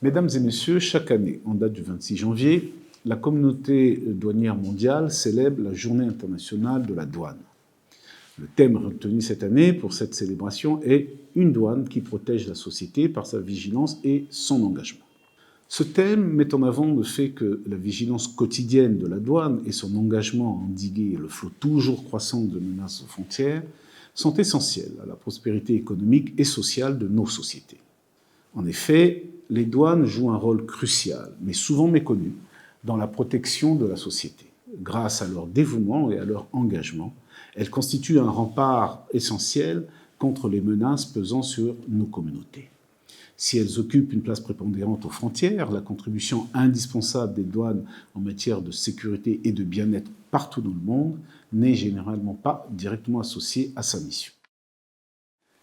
Mesdames et messieurs, chaque année, en date du 26 janvier, la communauté douanière mondiale célèbre la Journée internationale de la douane. Le thème retenu cette année pour cette célébration est « Une douane qui protège la société par sa vigilance et son engagement ». Ce thème met en avant le fait que la vigilance quotidienne de la douane et son engagement à endiguer le flot toujours croissant de menaces aux frontières sont essentiels à la prospérité économique et sociale de nos sociétés. En effet, les douanes jouent un rôle crucial, mais souvent méconnu, dans la protection de la société. Grâce à leur dévouement et à leur engagement, elles constituent un rempart essentiel contre les menaces pesant sur nos communautés. Si elles occupent une place prépondérante aux frontières, la contribution indispensable des douanes en matière de sécurité et de bien-être partout dans le monde n'est généralement pas directement associée à sa mission.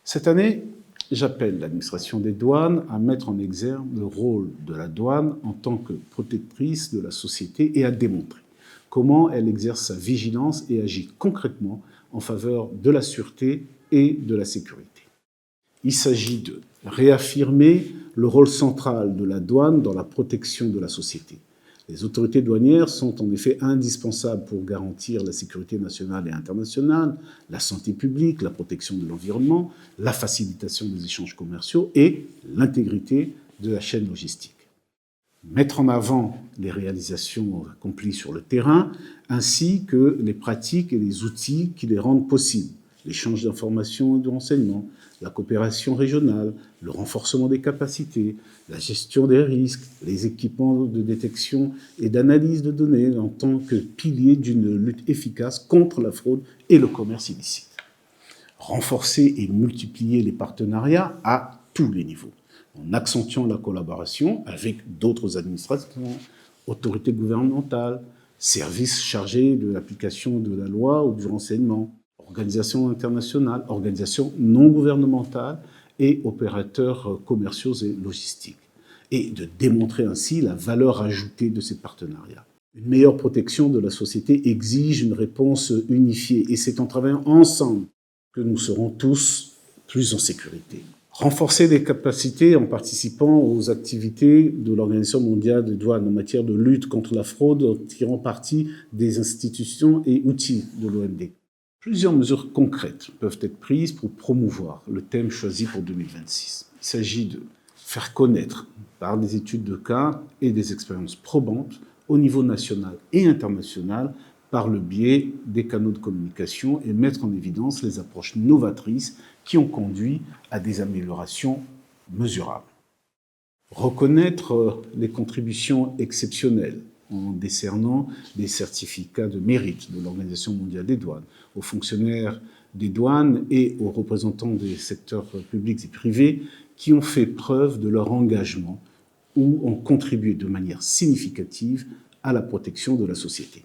Cette année, j'appelle l'administration des douanes à mettre en exergue le rôle de la douane en tant que protectrice de la société et à démontrer comment elle exerce sa vigilance et agit concrètement en faveur de la sûreté et de la sécurité. Il s'agit de réaffirmer le rôle central de la douane dans la protection de la société. Les autorités douanières sont en effet indispensables pour garantir la sécurité nationale et internationale, la santé publique, la protection de l'environnement, la facilitation des échanges commerciaux et l'intégrité de la chaîne logistique. Mettre en avant les réalisations accomplies sur le terrain, ainsi que les pratiques et les outils qui les rendent possibles, l'échange d'informations et de renseignements, la coopération régionale, le renforcement des capacités, la gestion des risques, les équipements de détection et d'analyse de données en tant que pilier d'une lutte efficace contre la fraude et le commerce illicite. Renforcer et multiplier les partenariats à tous les niveaux, en accentuant la collaboration avec d'autres administrations, autorités gouvernementales, services chargés de l'application de la loi ou du renseignement, organisations internationales, organisations non gouvernementales et opérateurs commerciaux et logistiques, et de démontrer ainsi la valeur ajoutée de ces partenariats. Une meilleure protection de la société exige une réponse unifiée, et c'est en travaillant ensemble que nous serons tous plus en sécurité. Renforcer les capacités en participant aux activités de l'Organisation mondiale des douanes en matière de lutte contre la fraude en tirant parti des institutions et outils de l'OMD. Plusieurs mesures concrètes peuvent être prises pour promouvoir le thème choisi pour 2026. Il s'agit de faire connaître par des études de cas et des expériences probantes au niveau national et international par le biais des canaux de communication et mettre en évidence les approches novatrices qui ont conduit à des améliorations mesurables. Reconnaître les contributions exceptionnelles en décernant des certificats de mérite de l'Organisation mondiale des douanes aux fonctionnaires des douanes et aux représentants des secteurs publics et privés qui ont fait preuve de leur engagement ou ont contribué de manière significative à la protection de la société.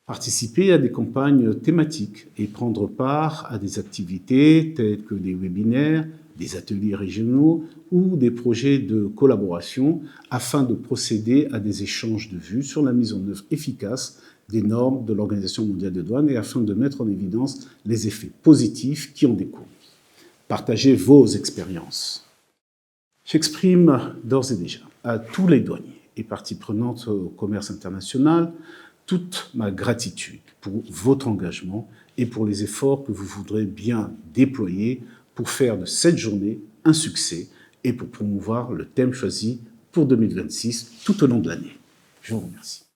Participer à des campagnes thématiques et prendre part à des activités telles que des webinaires, des ateliers régionaux ou des projets de collaboration afin de procéder à des échanges de vues sur la mise en œuvre efficace des normes de l'Organisation mondiale des douanes et afin de mettre en évidence les effets positifs qui en découlent. Partagez vos expériences. J'exprime d'ores et déjà à tous les douaniers et parties prenantes au commerce international toute ma gratitude pour votre engagement et pour les efforts que vous voudrez bien déployer pour faire de cette journée un succès et pour promouvoir le thème choisi pour 2026 tout au long de l'année. Je vous remercie.